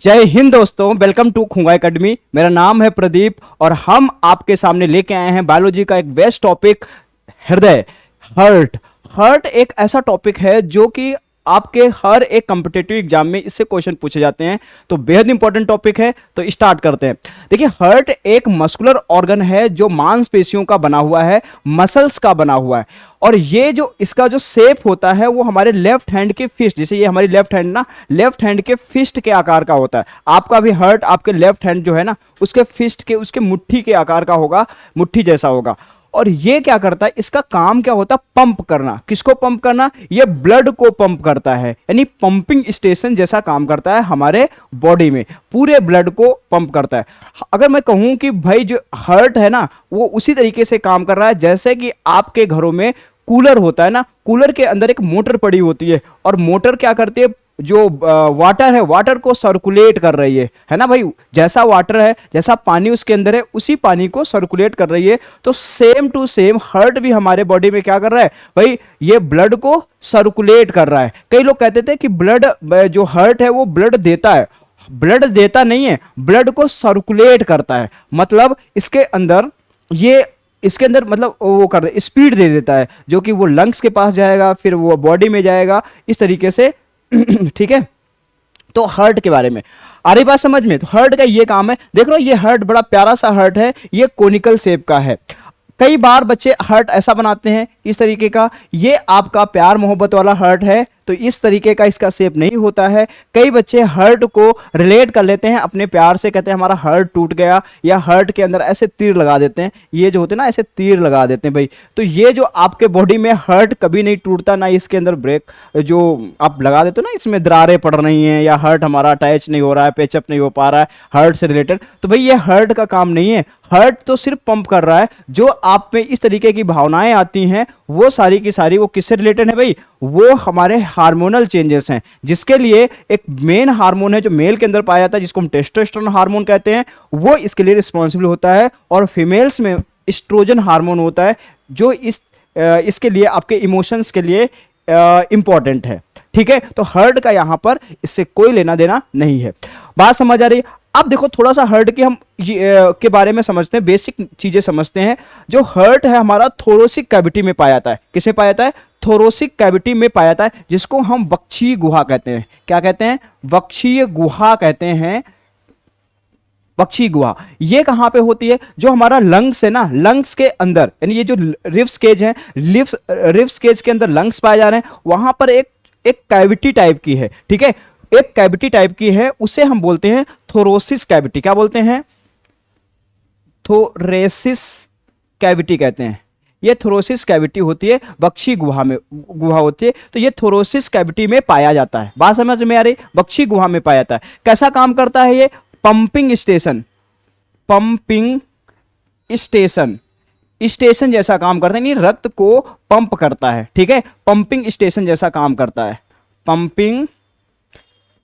जय हिंद दोस्तों, welcome to Khunga academy. मेरा नाम है प्रदीप और हम आपके सामने लेके आए हैं बायोलॉजी का एक बेस्ट टॉपिक, हृदय, हार्ट। हार्ट एक ऐसा टॉपिक है जो कि आपके हर एक कॉम्पिटिटिव एग्जाम में इससे क्वेश्चन पूछे जाते हैं, तो बेहद इंपॉर्टेंट टॉपिक है। तो स्टार्ट करते हैं। देखिए, हार्ट एक मस्कुलर ऑर्गन है जो मांसपेशियों का बना हुआ है, मसल्स का बना हुआ है। और ये जो इसका जो शेप होता है वो हमारे लेफ्ट हैंड के फिस्ट, जैसे ये हमारी लेफ्ट हैंड ना, लेफ्ट हैंड के फिस्ट के आकार का होता है। आपका भी हार्ट आपके लेफ्ट हैंड जो है ना, उसके फिस्ट के, उसके मुट्ठी के आकार का होगा, मुट्ठी जैसा होगा। और ये क्या करता है, इसका काम क्या होता है, पंप करना। किसको पंप करना? ये ब्लड को पंप करता है, यानी पंपिंग स्टेशन जैसा काम करता है हमारे बॉडी में, पूरे ब्लड को पंप करता है। अगर मैं कहूं कि भाई जो हार्ट है ना, वो उसी तरीके से काम कर रहा है जैसे कि आपके घरों में कूलर होता है ना, कूलर के अंदर एक मोटर पड़ी होती है और मोटर क्या करती है, जो वाटर है, वाटर को सर्कुलेट कर रही है ना भाई। जैसा वाटर है, जैसा पानी उसके अंदर है, उसी पानी को सर्कुलेट कर रही है। तो सेम टू सेम हार्ट भी हमारे बॉडी में क्या कर रहा है भाई, ये ब्लड को सर्कुलेट कर रहा है। कई लोग कहते थे कि ब्लड, जो हार्ट है वो ब्लड देता है, ब्लड देता नहीं है, ब्लड को सर्कुलेट करता है। मतलब इसके अंदर ये, इसके अंदर मतलब वो कर दे, स्पीड दे देता है, जो कि वो लंग्स के पास जाएगा, फिर वो बॉडी में जाएगा, इस तरीके से। ठीक है, तो हार्ट के बारे में आ रही बात समझ में। तो हार्ट का ये काम है। देख लो, ये हार्ट बड़ा प्यारा सा हार्ट है, ये कोनिकल शेप का है। कई बार बच्चे हार्ट ऐसा बनाते हैं, इस तरीके का। ये आपका प्यार मोहब्बत वाला हार्ट है, तो इस तरीके का इसका शेप नहीं होता है। कई बच्चे हार्ट को रिलेट कर लेते हैं अपने प्यार से, कहते हैं हमारा हार्ट टूट गया, या हार्ट के अंदर ऐसे तीर लगा देते हैं। ये जो होते हैं ना, ऐसे तीर लगा देते हैं भाई। तो ये जो आपके बॉडी में हार्ट कभी नहीं टूटता, ना इसके अंदर ब्रेक जो आप लगा देते हो ना, इसमें दरारें पड़ रही हैं, या हार्ट हमारा अटैच नहीं हो रहा है, पेचअप नहीं हो पा रहा है हार्ट से रिलेटेड, तो भाई ये हार्ट का काम नहीं है। हार्ट तो सिर्फ पंप कर रहा है। जो आप में इस तरीके की भावनाएं आती हैं, वो सारी की सारी वो किससे रिलेटेड है भाई? वो हमारे हार्मोनल चेंजेस हैं, जिसके लिए एक मेन हार्मोन है जो मेल के अंदर पाया जाता है, जिसको हम टेस्टोस्टेरोन हार्मोन कहते हैं, वो इसके लिए रिस्पॉन्सिबल होता है। और फीमेल्स में एस्ट्रोजन हार्मोन होता है, जो इसके लिए, आपके इमोशंस के लिए इंपॉर्टेंट है। ठीक है, तो हार्ट का यहां पर इससे कोई लेना देना नहीं है। बात समझ आ रही है? अब देखो, थोड़ा सा हार्ट की हम के बारे में समझते हैं, बेसिक चीजें समझते हैं। जो हार्ट है हमारा थोरोसिक कैविटी में पाया जाता है। किसमें पाया जाता है? थोरोसिक कैविटी में पाया जाता है, जिसको हम वक्षीय गुहा कहते हैं। क्या कहते हैं? वक्षीय गुहा कहते हैं। वक्षीय गुहा ये कहां पे होती है? जो हमारा लंग्स है ना, लंग्स के अंदर, यानी ये जो रिब्स केज है, रिब्स केज के अंदर लंग्स पाए जा रहे हैं, वहां पर एक कैविटी टाइप की है। ठीक है, एक कैविटी टाइप की है, उसे हम बोलते हैं थोरोसिस कैविटी। क्या बोलते हैं? थोरेसिस कैविटी कहते हैं। ये थोरोसिस कैविटी होती है, वक्षीय गुहा में गुहा होती है, तो ये थोरोसिस कैविटी में पाया जाता है। बात समझ में आ रही? वक्षीय गुहा में पाया जाता है। कैसा काम करता है ये? Pumping station, pumping station, station जैसा काम करता है, यानी रक्त को पंप करता है। ठीक है, पंपिंग स्टेशन जैसा काम करता है, पंपिंग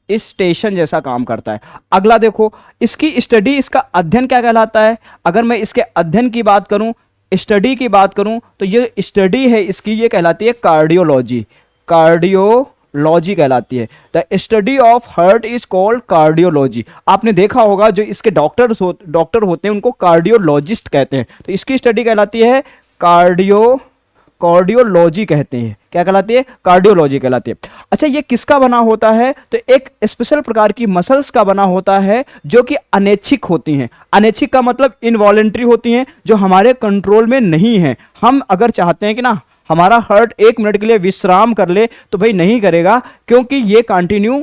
स्टेशन जैसा काम करता है। अगला देखो, इसकी स्टडी, इसका अध्ययन क्या कहलाता है? अगर मैं इसके अध्ययन की बात करूं, स्टडी की बात करूं, तो ये स्टडी है इसकी, ये कहलाती है कार्डियोलॉजी। कार्डियोलॉजी कहलाती है। The study of heart is called cardiology. आपने देखा होगा, जो इसके डॉक्टर होते हैं उनको कार्डियोलॉजिस्ट कहते हैं, तो इसकी स्टडी कहलाती है कार्डियोलॉजी कहते हैं। क्या कहलाती है? कार्डियोलॉजी कहलाती है। अच्छा, ये किसका बना होता है? तो एक स्पेशल प्रकार की मसल्स का बना होता है, जो कि अनैच्छिक होती हैं। अनैच्छिक का मतलब इनवॉलेंट्री होती हैं, जो हमारे कंट्रोल में नहीं है। हम अगर चाहते हैं कि ना हमारा हार्ट 1 मिनट के लिए विश्राम कर ले, तो भाई नहीं करेगा, क्योंकि ये कंटिन्यू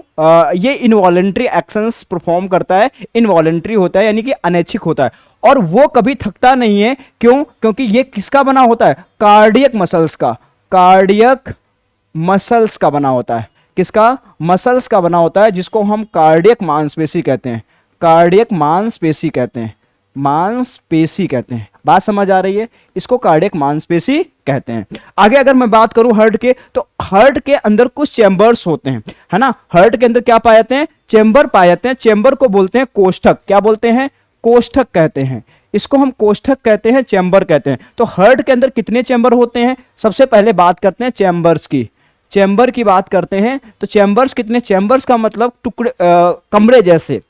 ये इनवॉलेंट्री एक्शंस परफॉर्म करता है, इनवॉलेंट्री होता है, यानी कि अनैच्छिक होता है। और वो कभी थकता नहीं है। क्यों? क्योंकि ये किसका बना होता है? कार्डियक मसल्स का, कार्डियक मसल्स का बना होता है। किसका? मसल्स का बना होता है, जिसको हम कार्डियक मांसपेशी कहते हैं। कार्डियक मांसपेशी कहते हैं, मांसपेशी कहते हैं। बात समझ आ रही है? इसको कार्डियक मांसपेशी कहते हैं। आगे अगर मैं बात करूं हार्ट के, तो हार्ट के अंदर कुछ चैम्बर्स होते हैं, है ना। हार्ट के अंदर क्या पाए जाते हैं? चैम्बर पाए जाते हैं। चैम्बर को बोलते हैं कोष्ठक। क्या बोलते हैं? कोष्ठक कहते हैं। इसको हम कोष्ठक कहते हैं, चैम्बर कहते हैं। तो हार्ट के अंदर कितने चैम्बर होते हैं? सबसे पहले बात करते हैं चैम्बर्स की। चैम्बर की बात करते हैं तो चैम्बर्स कितने, चैम्बर्स का मतलब टुकड़े, कमरे जैसे,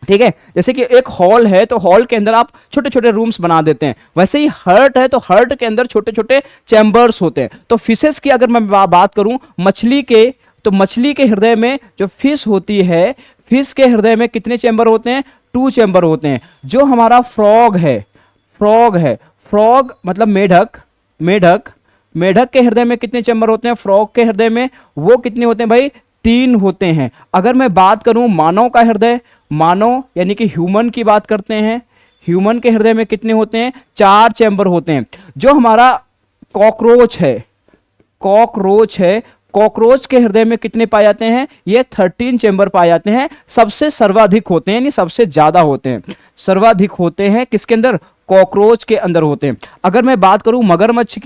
ठीक है। जैसे कि एक हॉल है तो हॉल के अंदर आप छोटे छोटे रूम्स बना देते हैं, वैसे ही हर्ट है तो हर्ट के अंदर छोटे छोटे चैम्बर्स होते हैं। तो फिशेस की अगर मैं बात करूं मछली के, तो मछली के हृदय में जो फिश होती है, फिश के हृदय में कितने चैम्बर होते हैं, 2 चैम्बर होते हैं। जो हमारा फ्रॉग है, फ्रॉग मतलब मेढक, मेढक के हृदय में कितने चैम्बर होते हैं, फ्रॉग के हृदय में वो कितने होते हैं भाई, 3 होते हैं। अगर मैं बात करूं मानव का हृदय, मानव यानी कि ह्यूमन की बात करते हैं, ह्यूमन के हृदय में कितने होते हैं, 4 चैम्बर होते हैं। जो हमारा कॉकरोच है, कॉकरोच के हृदय में कितने पाए जाते हैं, ये 13 चैम्बर पाए जाते हैं। सबसे सर्वाधिक होते हैं, यानी सबसे ज्यादा होते हैं, सर्वाधिक होते हैं किसके अंदर, कॉकरोच के अंदर होते हैं। अगर मैं बात करूं मगरमच्छ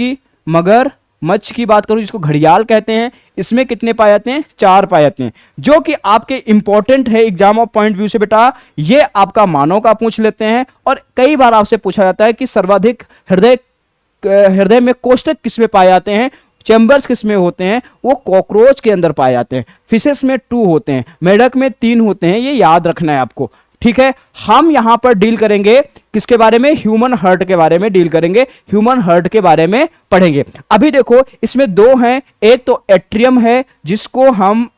की बात करूं, जिसको घड़ियाल कहते हैं, इसमें कितने पाए जाते हैं, 4 पाए जाते हैं। जो कि आपके इंपॉर्टेंट है एग्जाम ऑफ पॉइंट व्यू से बेटा, ये आपका मानव का पूछ लेते हैं और कई बार आपसे पूछा जाता है कि सर्वाधिक हृदय में कोष्ठक किसमें पाए जाते हैं, चैम्बर्स किसमें होते हैं, वो कॉकरोच के अंदर पाए जाते हैं। फिशेस में 2 होते हैं, मेढक में 3 होते हैं, ये याद रखना है आपको, ठीक है। हम यहां पर डील करेंगे किसके बारे में, ह्यूमन हार्ट के बारे में डील करेंगे, ह्यूमन हार्ट के बारे में पढ़ेंगे। अभी देखो इसमें 2 हैं, एक तो एट्रियम है जिसको हम,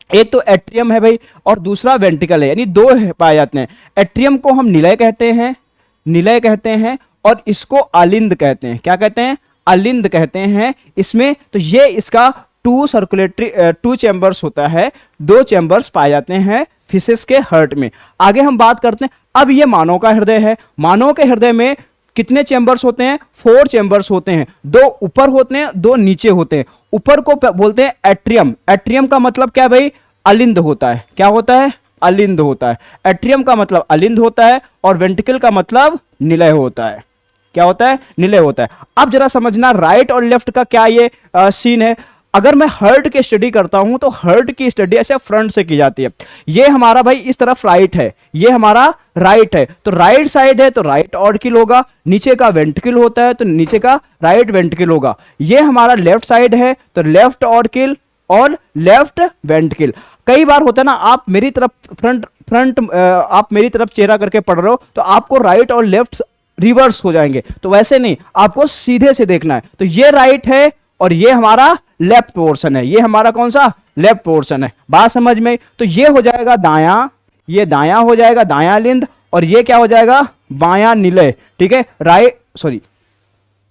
एक तो एट्रियम है भाई और दूसरा वेंट्रिकल है, यानी 2 पाए जाते हैं। एट्रियम को हम निलय कहते हैं और इसको अलिंद कहते हैं। क्या कहते हैं, अलिंद कहते हैं। इसमें तो ये इसका 2 चैम्बर्स होता है, 2 चैम्बर्स पाए जाते हैं फिशेस के हार्ट में। आगे हम बात करते हैं, अब ये मानव का हृदय है, मानव के हृदय में कितने चैम्बर्स होते हैं, 4 चैम्बर्स होते हैं, 2 ऊपर होते हैं, 2 नीचे होते हैं। ऊपर को बोलते हैं एट्रियम, एट्रियम का मतलब क्या भाई, अलिंद होता है। क्या होता है, अलिंद होता है। एट्रियम का मतलब अलिंद होता है और वेंट्रिकल का मतलब निलय होता है। क्या होता है, निलय होता है। अब जरा समझना राइट और लेफ्ट का क्या ये सीन है। अगर मैं हार्ट की स्टडी करता हूं तो हार्ट की स्टडी ऐसे फ्रंट से की जाती है। ये हमारा भाई इस तरफ राइट है, ये हमारा राइट है, तो राइट साइड है तो राइट ऑर्टिकल होगा, नीचे का वेंट्रिकल होता है तो नीचे का राइट वेंट्रिकल होगा। ये हमारा लेफ्ट साइड है तो लेफ्ट ऑर्टिकल और लेफ्ट वेंट्रिकल। कई बार होता है ना, आप मेरी तरफ आप मेरी तरफ चेहरा करके पढ़ रहे हो तो आपको राइट और लेफ्ट रिवर्स हो जाएंगे, तो वैसे नहीं, आपको सीधे से देखना है। तो ये राइट है और ये हमारा लेफ्ट पोर्शन है, ये हमारा कौन सा, लेफ्ट पोर्शन है। बात समझ में, तो ये हो जाएगा दायां, ये दायां हो जाएगा, दायां लिंद, और ये क्या हो जाएगा, बायां निलय, ठीक है।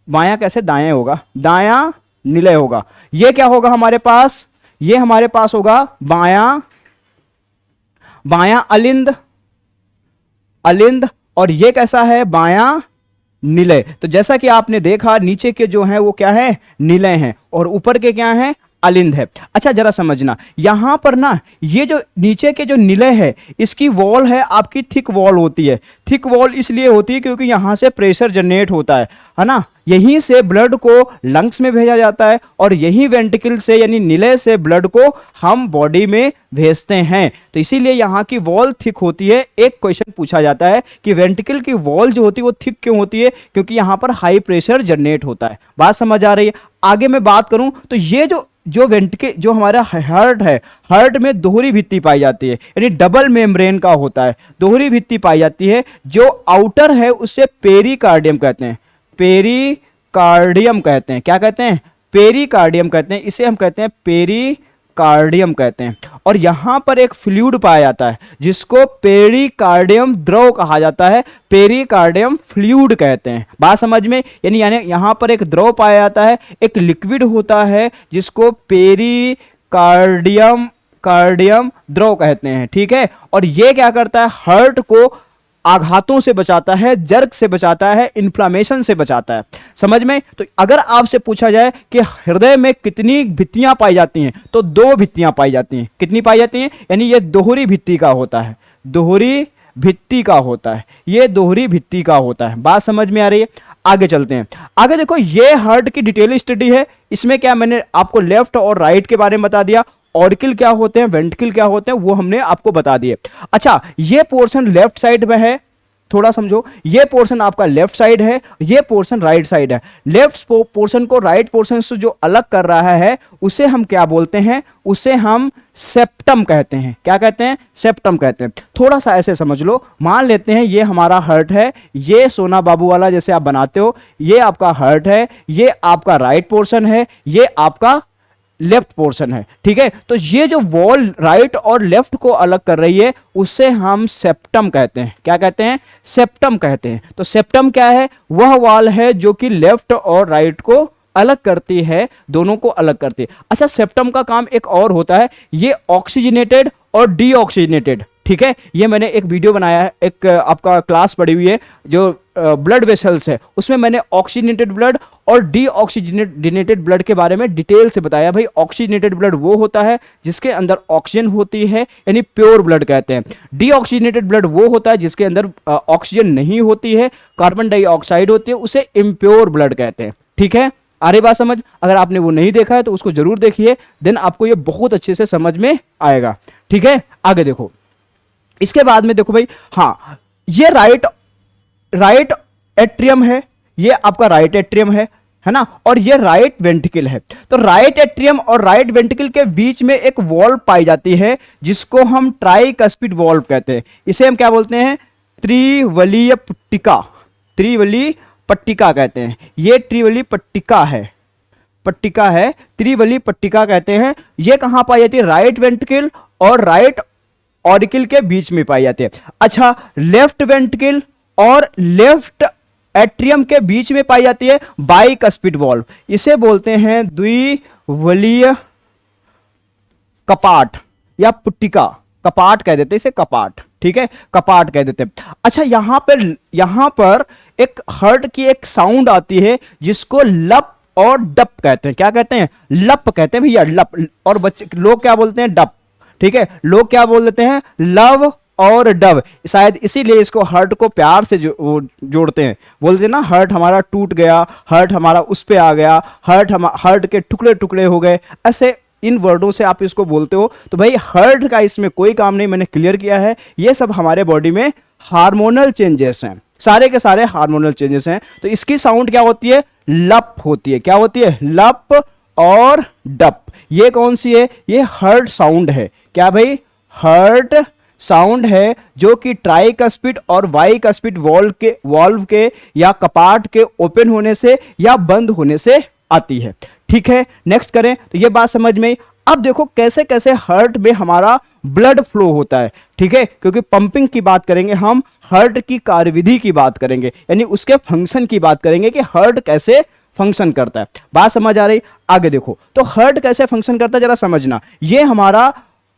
बायां कैसे, दायां होगा, दायां निलय होगा। ये क्या होगा हमारे पास, ये हमारे पास होगा बायां अलिंद, और ये कैसा है, बायां निलय। तो जैसा कि आपने देखा नीचे के जो हैं वो क्या है, निलय हैं, और ऊपर के क्या हैं, अलिंद है। अच्छा जरा समझना, यहां पर ना ये जो नीचे के जो निलय है इसकी वॉल है आपकी थिक वॉल होती है। थिक वॉल इसलिए होती है क्योंकि यहां से प्रेशर जनरेट होता है ना, यहीं से ब्लड को लंग्स में भेजा जाता है और यहीं वेंट्रिकल से यानी निलय से ब्लड को हम बॉडी में भेजते हैं, तो इसीलिए यहाँ की वॉल थिक होती है। एक क्वेश्चन पूछा जाता है कि वेंट्रिकल की वॉल जो होती है वो थिक क्यों होती है, क्योंकि यहाँ पर हाई प्रेशर जनरेट होता है। बात समझ आ रही है। आगे मैं बात करूं तो ये जो वेंट्रिकल जो हमारा हार्ट है, हार्ट में दोहरी भित्ति पाई जाती है, यानी डबल मेम्ब्रेन का होता है, दोहरी भित्ति पाई जाती है। जो आउटर है उसे पेरिकार्डियम कहते हैं, पेरिकार्डियम कहते हैं। क्या कहते हैं, पेरिकार्डियम कहते हैं, इसे हम कहते हैं पेरिकार्डियम कहते हैं। और यहां पर एक फ्लूइड पाया जाता है जिसको पेरिकार्डियम द्रव कहा जाता है, पेरिकार्डियम फ्लूइड कहते हैं। बात समझ में, यानी यहां पर एक द्रव पाया जाता है, एक लिक्विड होता है जिसको कार्डियम द्रव कहते हैं, ठीक है। और ये क्या करता है, हार्ट को आघातों से बचाता है, जर्क से बचाता है, इन्फ्लामेशन से बचाता है। समझ में। तो अगर आपसे पूछा जाए कि हृदय में कितनी भित्तियां पाई जाती हैं, तो 2 भित्तियां पाई जाती हैं। कितनी पाई जाती हैं, यानी ये दोहरी भित्ति का होता है, दोहरी भित्ति का होता है, ये दोहरी भित्ति का होता है। बात समझ में आ रही है। आगे चलते हैं। आगे देखो, ये हार्ट की डिटेल स्टडी है। इसमें क्या, मैंने आपको लेफ्ट और राइट के बारे में बता दिया, ऑर्टिकल क्या होते हैं, वेंट्रिकल क्या होते हैं, वो हमने आपको बता दिए। अच्छा, ये पोर्शन लेफ्ट साइड में है, थोड़ा समझो, ये पोर्शन आपका लेफ्ट साइड है, ये पोर्शन राइट साइड है। लेफ्ट पोर्शन को राइट पोर्शन से जो अलग कर रहा है उसे हम क्या बोलते हैं, उसे हम सेप्टम कहते हैं। क्या कहते हैं? सेप्टम कहते हैं। थोड़ा सा ऐसे समझ लो, मान लेते हैं ये हमारा हार्ट है, ये सोना बाबू वाला जैसे आप बनाते हो, ये आपका हार्ट है, ये आपका राइट पोर्शन है, ये आपका लेफ्ट पोर्शन है। ठीक है, तो ये जो वॉल राइट और लेफ्ट को अलग कर रही है उसे हम सेप्टम कहते हैं। क्या कहते हैं? सेप्टम कहते हैं। तो सेप्टम क्या है? वह वॉल है जो कि लेफ्ट और राइट को अलग करती है, दोनों को अलग करती है। अच्छा, सेप्टम का काम एक और होता है, ये ऑक्सीजनेटेड और डीऑक्सीजनेटेड। ठीक है, ये मैंने एक वीडियो बनाया है, एक आपका क्लास पड़ी हुई है जो ब्लड वेसल्स है, उसमें मैंने ऑक्सीजनेटेड ब्लड और डीऑक्सीजनेटेड ब्लड के बारे में डिटेल से बताया। भाई, ऑक्सीजनेटेड ब्लड वो होता है जिसके अंदर ऑक्सीजन होती है, यानी प्योर ब्लड कहते हैं। डीऑक्सीजनेटेड ब्लड वो होता है जिसके अंदर ऑक्सीजन नहीं होती है, कार्बन डाइऑक्साइड होती है, उसे इम्प्योर ब्लड कहते हैं। ठीक है, आ रही बात समझ? अगर आपने वो नहीं देखा है तो उसको जरूर देखिए, देन आपको ये बहुत अच्छे से समझ में आएगा। ठीक है, आगे देखो। इसके बाद में देखो भाई, हाँ, ये राइट एट्रियम है, ये आपका राइट एट्रियम है ना, और ये राइट वेंट्रिकल है। तो राइट एट्रियम और राइट वेंट्रिकल के बीच में एक वॉल्व पाई जाती है जिसको हम ट्राइकस्पिड वॉल्व कहते हैं। इसे हम क्या बोलते हैं? त्रिवलीय पट्टिका, त्रिवली पट्टिका कहते हैं। ये त्रिवली पट्टिका है, पट्टिका है, त्रिवली पट्टिका कहते हैं। ये कहां पाई जाती है? राइट वेंट्रिकल और राइट ऑरिकल के बीच में पाई जाती है। अच्छा, लेफ्ट वेंट्रिकल और लेफ्ट एट्रियम के बीच में पाई जाती है बाइकस्पिड वॉल्व। इसे बोलते हैं द्विवलीय कपाट या पुट्टिका, कपाट कह देते हैं इसे, कपाट। ठीक है, कपाट कह देते हैं। अच्छा, यहां पर एक हार्ट की एक साउंड आती है जिसको लप और डप कहते हैं। क्या कहते हैं? लप कहते हैं भैया, लप। और बच्चे लोग क्या बोलते हैं? डप। ठीक है, लोग क्या बोल देते हैं? लव और डव। शायद इसीलिए इसको हार्ट को प्यार से जोड़ते हैं, बोलते हैं ना, हार्ट हमारा टूट गया, हार्ट हमारा उस पे आ गया, हार्ट के टुकड़े टुकड़े हो गए, ऐसे इन वर्डों से आप इसको बोलते हो। तो भाई, हार्ट का इसमें कोई काम नहीं, मैंने क्लियर किया है। ये सब हमारे बॉडी में हार्मोनल चेंजेस हैं, सारे के सारे हार्मोनल चेंजेस हैं। तो इसकी साउंड क्या होती है? लप होती है। क्या होती है? लप और डप। ये कौन सी है? ये हार्ट साउंड है। क्या भाई? हार्ट साउंड है जो कि ट्राइकस्पिड और बाइकस्पिड वॉल्व के या कपाट के ओपन होने से या बंद होने से आती है। ठीक है, नेक्स्ट करें तो ये बात समझ में। अब देखो कैसे कैसे हार्ट में हमारा ब्लड फ्लो होता है। ठीक है, क्योंकि पंपिंग की बात करेंगे हम, हार्ट की कार्यविधि की बात करेंगे, यानी उसके फंक्शन की बात करेंगे कि हार्ट कैसे फंक्शन करता है। बात समझ आ रही? आगे देखो, तो हार्ट कैसे फंक्शन करता है जरा समझना। ये हमारा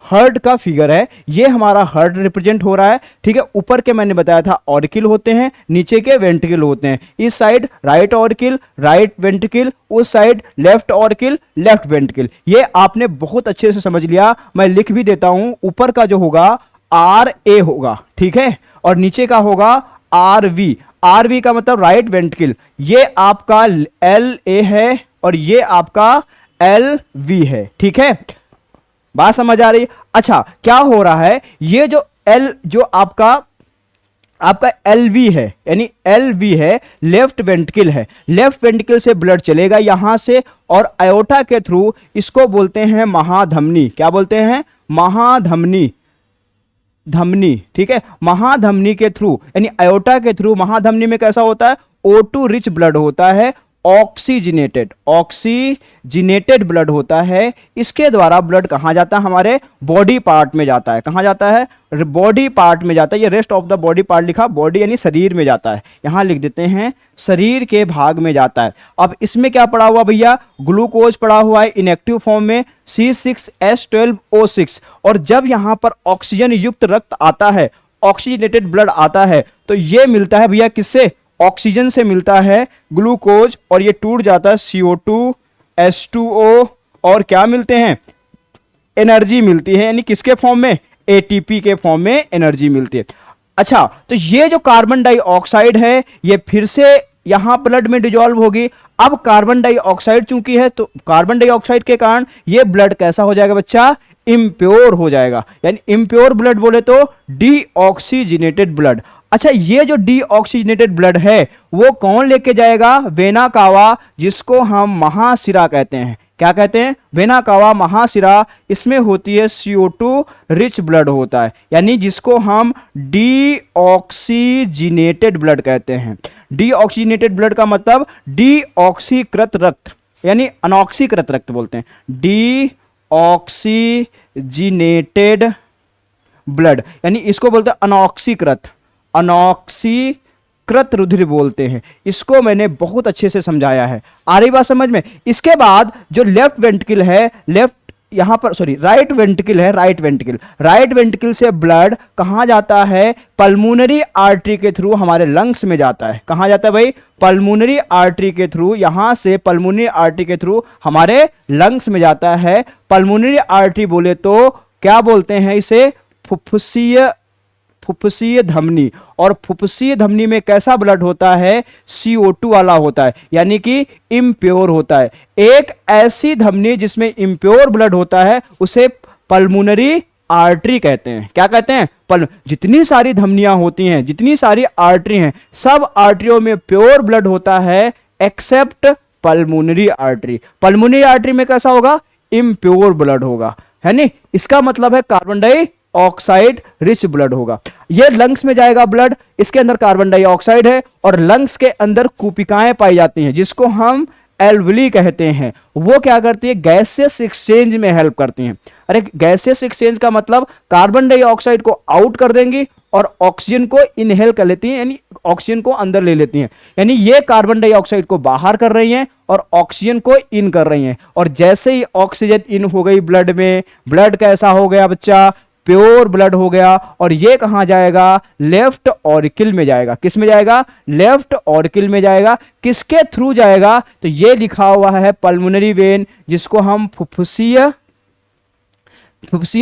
हार्ट का फिगर है, ये हमारा हार्ट रिप्रेजेंट हो रहा है। ठीक है, ऊपर के मैंने बताया था ऑरिकल होते हैं, नीचे के वेंट्रिकल होते हैं। इस side right auricle, right ventricle, उस side left auricle, left ventricle. ये आपने बहुत अच्छे से समझ लिया। मैं लिख भी देता हूं, ऊपर का जो होगा RA होगा, ठीक है, और नीचे का होगा RV। RV का मतलब राइट वेंट्रिकल, ये आपका LA है और ये आपका LV है। ठीक है, बात समझ आ रही? अच्छा, क्या हो रहा है? ये जो आपका LV है, यानी LV है, लेफ्ट वेंट्रिकल है। लेफ्ट वेंट्रिकल से ब्लड चलेगा यहां से और आयोटा के थ्रू, इसको बोलते हैं महाधमनी। क्या बोलते हैं? महाधमनी, धमनी। ठीक है, महाधमनी के थ्रू, यानी आयोटा के थ्रू। महाधमनी में कैसा होता है? O2 रिच ब्लड होता है, ऑक्सीजनेटेड ब्लड होता है। इसके द्वारा ब्लड कहां जाता है? हमारे बॉडी पार्ट में जाता है। कहां जाता है? बॉडी पार्ट में जाता है। ये rest of the body part लिखा, बॉडी यानी शरीर में जाता है, यहां लिख देते हैं शरीर के भाग में जाता है। अब इसमें क्या पड़ा हुआ भैया? ग्लूकोज पड़ा हुआ है इनएक्टिव फॉर्म में, C6H12O6। और जब यहां पर ऑक्सीजन युक्त रक्त आता है, ऑक्सीजनेटेड ब्लड आता है, तो ये मिलता है भैया किससे? ऑक्सीजन से मिलता है ग्लूकोज, और ये टूट जाता है CO2, H2O, और क्या मिलते हैं? एनर्जी मिलती है, यानी किसके फॉर्म में? ATP के फॉर्म में एनर्जी मिलती है। अच्छा, तो ये जो कार्बन डाइऑक्साइड है ये फिर से यहां ब्लड में डिजॉल्व होगी। अब कार्बन डाइऑक्साइड चूंकि है, तो कार्बन डाइऑक्साइड के कारण ये ब्लड कैसा हो जाएगा बच्चा? इम्प्योर हो जाएगा। यानी इम्प्योर ब्लड बोले तो डीऑक्सीजनेटेड ब्लड। अच्छा, ये जो डीऑक्सीजनेटेड ब्लड है वो कौन लेके जाएगा? वेना कावा, जिसको हम महाशिरा कहते हैं। क्या कहते हैं? Vena cava महाशिरा। इसमें होती है CO2 रिच ब्लड होता है, यानी जिसको हम डीऑक्सीजिनेटेड ब्लड कहते हैं। डीऑक्सीजिनेटेड ब्लड का मतलब डीऑक्सीकृत रक्त, यानी अनॉक्सीकृत रक्त बोलते हैं। डीऑक्सीजिनेटेड ब्लड यानी इसको बोलते हैं अनॉक्सीकृत, अनॉक्सीकृत रुधिर बोलते हैं। इसको मैंने बहुत अच्छे से समझाया है, आ रही बात समझ में? इसके बाद जो लेफ्ट वेंट्रिकल है, यहां पर राइट वेंट्रिकल है, राइट वेंट्रिकल से ब्लड कहां जाता है? पल्मोनरी आर्टरी के थ्रू हमारे लंग्स में जाता है। कहां जाता है भाई? पल्मोनरी आर्टरी के थ्रू, यहां से पल्मोनरी आर्टरी के थ्रू हमारे लंग्स में जाता है। पल्मोनरी आर्टरी बोले तो क्या बोलते हैं इसे? फुफ्फुसीय धमनी। और फुफ्फुसीय धमनी में कैसा ब्लड होता है? CO2 वाला होता है, यानी कि इम्प्योर होता है। एक ऐसी धमनी जिसमें इम्प्योर ब्लड होता है उसे पल्मोनरी आर्टरी कहते हैं। क्या कहते हैं? जितनी सारी धमनियां होती हैं, जितनी सारी आर्टरी हैं, सब आर्टरियों में प्योर ब्लड होता है accept pulmonary artery. Pulmonary artery में कैसा होगा? इम्प्योर ब्लड होगा, है नहीं? इसका मतलब है कार्बन डाइऑक्साइड रिच ब्लड होगा। ये लंग्स में जाएगा ब्लड, इसके अंदर कार्बन डाइऑक्साइड है और लंग्स के अंदर कुपिकाएं पाई जाती हैं जिसको हम एल्वली कहते हैं। वो क्या करती है? गैसियस एक्सचेंज में हेल्प करती हैं। अरे गैसियस एक्सचेंज का मतलब कार्बन डाइऑक्साइड को आउट कर देंगी और ऑक्सीजन को इनहेल कर लेती हैं, यानी ऑक्सीजन को अंदर ले लेती हैं। यानी ये कार्बन डाइऑक्साइड को बाहर कर रही हैं और ऑक्सीजन को इन कर रही हैं। और जैसे ही ऑक्सीजन इन हो गई ब्लड में, ब्लड कैसा हो गया बच्चा? प्योर ब्लड हो गया। और ये कहां जाएगा? लेफ्ट ऑरिकल में जाएगा। किस में जाएगा? लेफ्ट ऑरिकल में जाएगा। किसके थ्रू जाएगा? तो ये लिखा हुआ है पल्मोनरी वेन, जिसको हम फुफ्फुसीय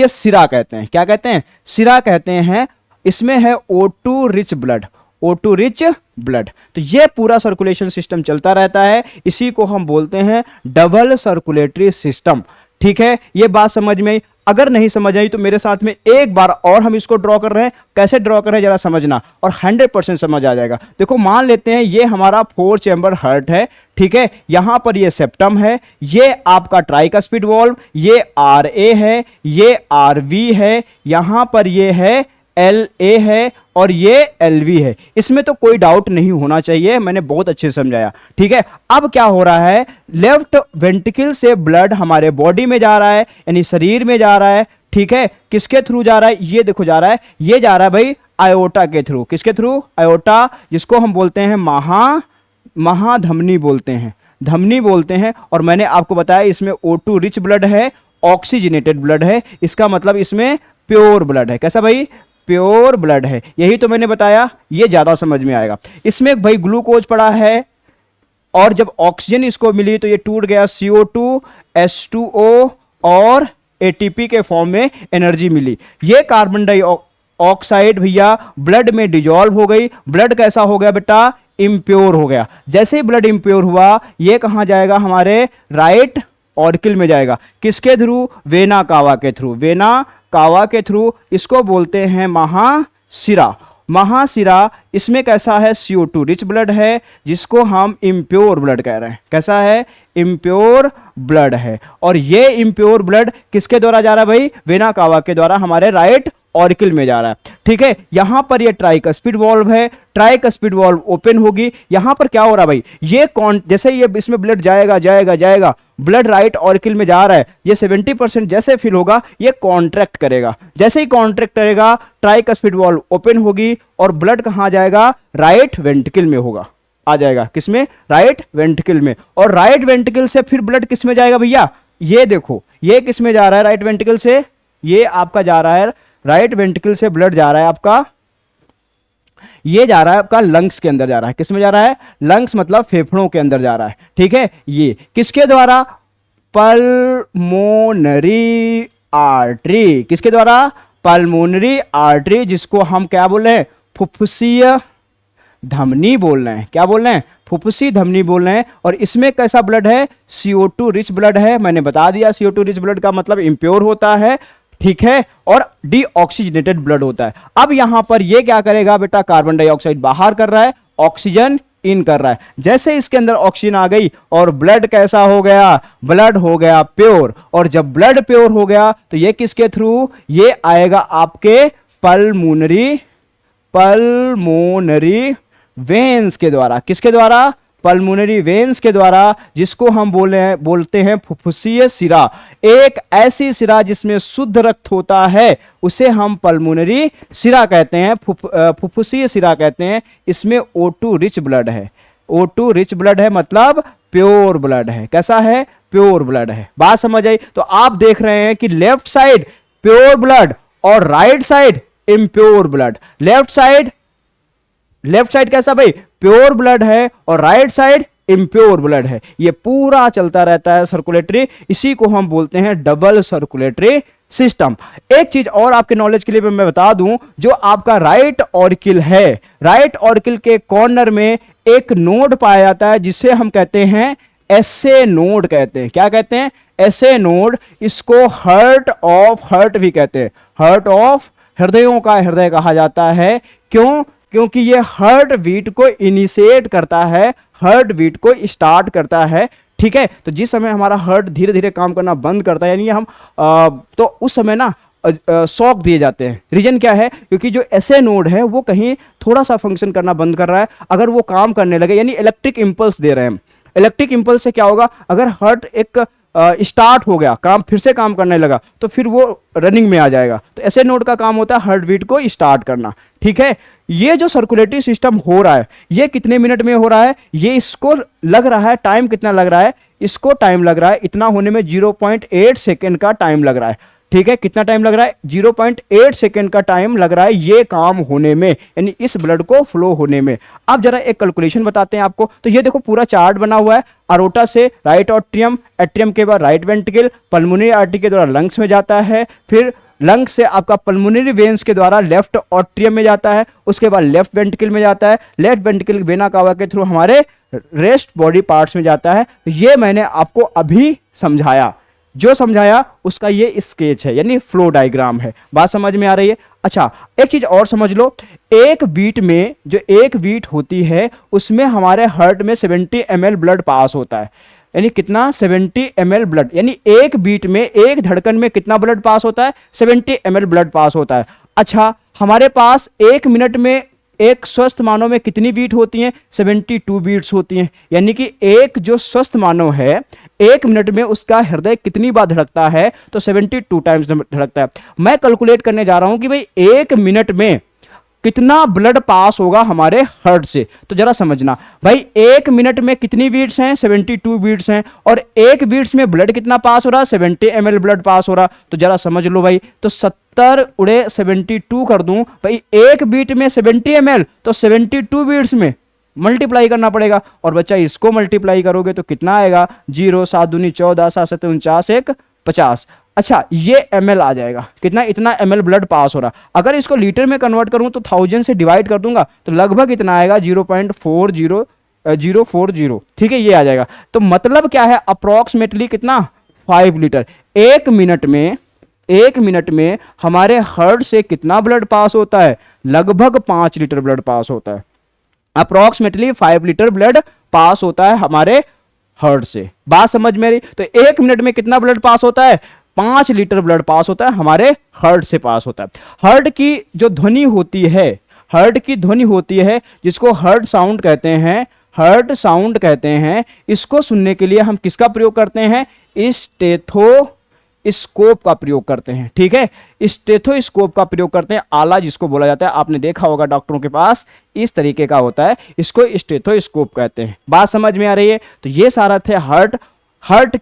सिरा कहते हैं। क्या कहते हैं? सिरा कहते हैं। इसमें है O2 rich blood, O2 rich blood. तो ये पूरा सर्कुलेशन सिस्टम चलता रहता है, इसी को हम बोलते हैं डबल सर्कुलेटरी सिस्टम। ठीक है, ये बात समझ में आई? अगर नहीं समझ आई तो मेरे साथ में एक बार और हम इसको ड्रॉ कर रहे हैं। कैसे ड्रॉ कर रहे हैं जरा समझना, और 100% समझ आ जाएगा। देखो, मान लेते हैं ये हमारा 4 चैम्बर हार्ट है। ठीक है, यहां पर ये सेप्टम है, ये आपका ट्राइकस्पिड वॉल्व, ये RA है, ये RV है, यहां पर ये है LA है और ये LV है। इसमें तो कोई डाउट नहीं होना चाहिए, मैंने बहुत अच्छे से समझाया। ठीक है, अब क्या हो रहा है? लेफ्ट वेंट्रिकल से ब्लड हमारे बॉडी में जा रहा है, यानी शरीर में जा रहा है। ठीक है, किसके थ्रू जा रहा है? ये देखो जा रहा है, ये जा रहा है भाई आयोटा के थ्रू। किसके थ्रू? आयोटा, जिसको हम बोलते हैं महाधमनी बोलते हैं, धमनी बोलते हैं। और मैंने आपको बताया इसमें O2 रिच ब्लड है, ऑक्सीजनेटेड ब्लड है, इसका मतलब इसमें प्योर ब्लड है। कैसा भाई? प्योर ब्लड है। यही तो मैंने बताया, ये ज्यादा समझ में आएगा। इसमें भाई ग्लूकोज पड़ा है और जब ऑक्सीजन इसको मिली तो ये टूट गया, CO2 H2O और ATP के फॉर्म में एनर्जी मिली। ये कार्बन डाइऑक्साइड भैया ब्लड में डिजॉल्व हो गई। ब्लड कैसा हो गया बेटा? इम्प्योर हो गया। जैसे ही ब्लड इम्प्योर हुआ, ये कहां जाएगा? हमारे राइट ऑरिकल में जाएगा। किसके थ्रू? वेना कावा के थ्रू, वेना कावा के थ्रू। इसको बोलते हैं महाशिरा। महाशिरा, इसमें कैसा है? CO2 रिच ब्लड है, जिसको हम इम्प्योर ब्लड कह रहे हैं। कैसा है? इम्प्योर ब्लड है। और ये इम्प्योर ब्लड किसके द्वारा जा रहा है भाई? वेना कावा के द्वारा हमारे राइट ऑरिकल में जा रहा है। ठीक है, यहां पर ये ट्राइकस्पिड वॉल्व है, ट्राइकस्पिड वॉल्व ओपन होगी। यहां पर क्या हो रहा है भाई? ये जैसे ये इसमें ब्लड जाएगा, ब्लड राइट ऑरिकल में जा रहा है, ये 70% जैसे फिल होगा ये कॉन्ट्रैक्ट करेगा। जैसे ही कॉन्ट्रैक्ट करेगा, ट्राइकस्पिड वॉल्व ओपन होगी और ब्लड कहां जाएगा? राइट वेंट्रिकल में होगा, आ जाएगा। किसमें? राइट वेंट्रिकल में। और राइट वेंट्रिकल से फिर ब्लड किसमें जाएगा भैया? ये देखो, ये किसमें जा रहा है? राइट वेंट्रिकल से ये आपका जा रहा है, राइट वेंट्रिकल से ब्लड जा रहा है आपका, ये जा रहा है आपका लंग्स के अंदर जा रहा है। किसमें जा रहा है? लंग्स मतलब फेफड़ों के अंदर जा रहा है। ठीक है, ये किसके द्वारा? Pulmonary artery. किसके द्वारा? पल्मोनरी आर्टरी, जिसको हम क्या बोल रहे हैं? फुफ्फुसीय धमनी बोल रहे हैं। क्या बोल रहे हैं? फुफ्फुसी धमनी बोल रहे हैं। और इसमें कैसा ब्लड है? CO2 रिच ब्लड है। मैंने बता दिया CO2 रिच ब्लड का मतलब इम्प्योर होता है। ठीक है, और डीऑक्सीजनेटेड ब्लड होता है। अब यहां पर ये क्या करेगा बेटा, कार्बन डाइऑक्साइड बाहर कर रहा है, ऑक्सीजन इन कर रहा है। जैसे इसके अंदर ऑक्सीजन आ गई और ब्लड कैसा हो गया, ब्लड हो गया प्योर। और जब ब्लड प्योर हो गया तो ये किसके थ्रू, ये आएगा आपके पल्मोनरी वेन्स के द्वारा। किसके द्वारा, पल्मोनरी वेन्स के द्वारा, जिसको हम बोलते हैं फुफ्फुसीय सिरा। एक ऐसी सिरा जिसमें शुद्ध रक्त होता है उसे हम पल्मोनरी सिरा कहते हैं, फुफ्फुसीय सिरा कहते हैं। इसमें O2 रिच ब्लड है, O2 रिच ब्लड है, मतलब प्योर ब्लड है। कैसा है, प्योर ब्लड है। बात समझ आई। तो आप देख रहे हैं कि लेफ्ट साइड प्योर ब्लड और right side impure blood. Left side कैसा भाई, प्योर ब्लड है, और राइट साइड इम्प्योर ब्लड है। ये पूरा चलता रहता है सर्कुलेटरी, इसी को हम बोलते हैं डबल सर्कुलेटरी सिस्टम। एक चीज और आपके नॉलेज के लिए मैं बता दूं, जो आपका राइट ऑरिकल है, राइट ऑरिकल के कॉर्नर में एक नोड पाया जाता है जिसे हम कहते हैं एसे नोड कहते हैं। क्या कहते हैं, एसे नोड। इसको हार्ट भी कहते हैं, हार्ट ऑफ, हृदयों का हृदय कहा जाता है। क्यों, क्योंकि ये हार्ट बीट को इनिशिएट करता है, हार्ट बीट को स्टार्ट करता है। ठीक है, तो जिस समय हमारा हार्ट धीरे धीरे काम करना बंद करता है, यानी हम तो उस समय ना शॉक दिए जाते हैं। रीजन क्या है, क्योंकि जो एसे नोड है वो कहीं थोड़ा सा फंक्शन करना बंद कर रहा है। अगर वो काम करने लगे, यानी इलेक्ट्रिक इंपल्स दे रहे हैं, इलेक्ट्रिक इंपल्स से क्या होगा, अगर हार्ट एक स्टार्ट हो गया, काम फिर से काम करने लगा, तो फिर वो रनिंग में आ जाएगा। तो ऐसे नोड का काम होता है हार्ट बीट को स्टार्ट करना। ठीक है, ये जो सर्कुलेटरी सिस्टम हो रहा है, ये कितने मिनट में हो रहा है, ये इसको लग रहा है टाइम कितना लग रहा है, इसको टाइम लग रहा है इतना होने में 0.8 सेकेंड का टाइम लग रहा है। ठीक है, कितना टाइम लग रहा है, 0.8 सेकेंड का टाइम लग रहा है ये काम होने में, यानी इस ब्लड को फ्लो होने में। अब जरा एक कैलकुलेशन बताते हैं आपको। तो ये देखो पूरा चार्ट बना हुआ है, अरोटा से राइट एट्रियम, एट्रियम के बाद राइट वेंट्रिकल, पल्मोनरी आर्टरी के द्वारा लंग्स में जाता है, फिर लंग्स से आपका पल्मोनरी वेन्स के द्वारा लेफ्ट एट्रियम में जाता है, उसके बाद लेफ्ट वेंट्रिकल में जाता है, लेफ्ट वेंट्रिकल वेना कावा के थ्रू हमारे रेस्ट बॉडी पार्ट्स में जाता है। तो ये मैंने आपको अभी समझाया, जो समझाया उसका ये स्केच है, यानी फ्लो डायग्राम है। बात समझ में आ रही है। अच्छा, एक चीज और समझ लो, एक बीट में, जो एक बीट होती है उसमें हमारे हार्ट में 70 ml ब्लड पास होता है। यानी कितना, 70 ml ब्लड, यानी एक बीट में, एक धड़कन में कितना ब्लड पास होता है, 70 ml ब्लड पास होता है। अच्छा, हमारे पास एक मिनट में एक स्वस्थ मानव में कितनी बीट होती हैं, 72 बीट्स होती हैं। यानी कि एक जो स्वस्थ मानव है, एक मिनट में उसका हृदय कितनी बार धड़कता है, तो 72 टाइम्स धड़कता है। मैं कैलकुलेट करने जा रहा हूं कि भाई एक मिनट में कितना ब्लड पास होगा हमारे हार्ट से। तो जरा समझना भाई, एक मिनट में कितनी बीट्स हैं, 72 बीट्स हैं, और एक बीट्स में ब्लड कितना पास हो रहा है, 70 ml ब्लड पास हो रहा। तो जरा समझ लो भाई, तो 70 उड़े 72 कर दूं भाई, एक बीट में 70 ml, तो 72 बीट्स में मल्टीप्लाई करना पड़ेगा। और बच्चा इसको मल्टीप्लाई करोगे तो कितना आएगा, 0 7 दूनी 14 7 7 49 1 50। अच्छा, ये ml आ जाएगा, कितना, इतना ml ब्लड पास हो रहा। अगर इसको लीटर में कन्वर्ट करूं तो 1000 से डिवाइड कर दूंगा तो लगभग इतना आएगा, 0.40. ठीक है, ये आ जाएगा। तो मतलब क्या है, अप्रोक्सीमेटली कितना, 5 लीटर। एक मिनट में हमारे हार्ट से कितना ब्लड पास होता है, लगभग 5 लीटर ब्लड पास होता है। अप्रोक्सीमेटली 5 लीटर ब्लड पास होता है हमारे हार्ट से। बात समझ में आ रही। तो एक मिनट में कितना ब्लड पास होता है, 5 लीटर ब्लड पास होता है, हमारे हार्ट से पास होता है। हार्ट की जो ध्वनि होती है, हार्ट की ध्वनि होती है जिसको हार्ट साउंड कहते हैं, हार्ट साउंड कहते हैं। इसको सुनने के लिए हम किसका प्रयोग करते हैं, स्टेथोस्कोप का प्रयोग करते हैं। ठीक है, स्टेथोस्कोप का प्रयोग करते हैं, आला जिसको बोला जाता है। आपने देखा होगा डॉक्टरों के पास इस तरीके का होता है, इसको स्टेथोस्कोप कहते हैं। बात समझ में आ रही है। तो ये सारा थे हार्ट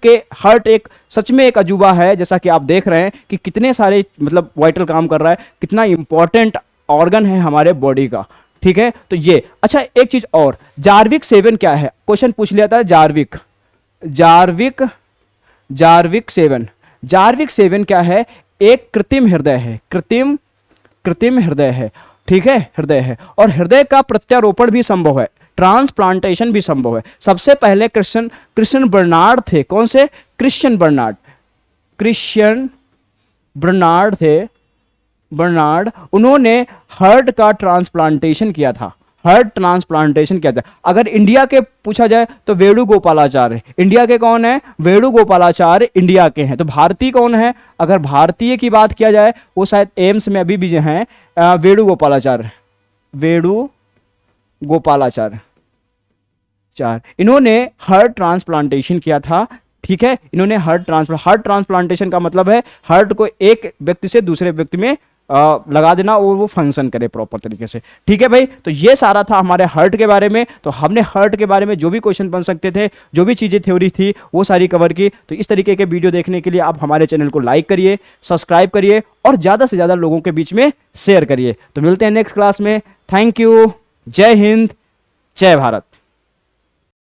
एक सच में एक अजूबा है, जैसा कि आप देख रहे हैं कि कितने सारे मतलब वाइटल काम कर रहा है, कितना इंपॉर्टेंट ऑर्गन है हमारे बॉडी का। ठीक है, तो ये। अच्छा, एक चीज और, जार्विक 7 क्या है, क्वेश्चन पूछ लिया था। जार्विक 7 क्या है, एक कृत्रिम हृदय है, कृत्रिम हृदय है। ठीक है, हृदय है, और हृदय का प्रत्यारोपण भी संभव है, ट्रांसप्लांटेशन भी संभव है। सबसे पहले क्रिश्चियन बर्नार्ड थे। कौन से, क्रिश्चियन बर्नार्ड थे, बर्नार्ड, उन्होंने हार्ट का ट्रांसप्लांटेशन किया था, हार्ट ट्रांसप्लांटेशन किया था। अगर इंडिया के पूछा जाए तो वेणुगोपालाचार्य, इंडिया के कौन है? वेणुगोपालाचार्य इंडिया के हैं। तो भारतीय कौन है? अगर भारतीय की बात किया जाए वो शायद एम्स में अभी भी जो हैं वेणुगोपालाचार्य, वेणुगोपालाचार्य इन्होंने हार्ट ट्रांसप्लांटेशन किया था। ठीक है, इन्होंने हार्ट ट्रांसप्लांटेशन का मतलब है हार्ट को एक व्यक्ति से दूसरे व्यक्ति में लगा देना और वो फंक्शन करे प्रॉपर तरीके से। ठीक है भाई, तो ये सारा था हमारे हार्ट के बारे में। तो हमने हार्ट के बारे में जो भी क्वेश्चन बन सकते थे, जो भी चीजें थ्योरी थी, वो सारी कवर की। तो इस तरीके के वीडियो देखने के लिए आप हमारे चैनल को लाइक करिए, सब्सक्राइब करिए और ज्यादा से ज्यादा लोगों के बीच में शेयर करिए। तो मिलते हैं नेक्स्ट क्लास में। Thank you. जय हिंद, जय भारत।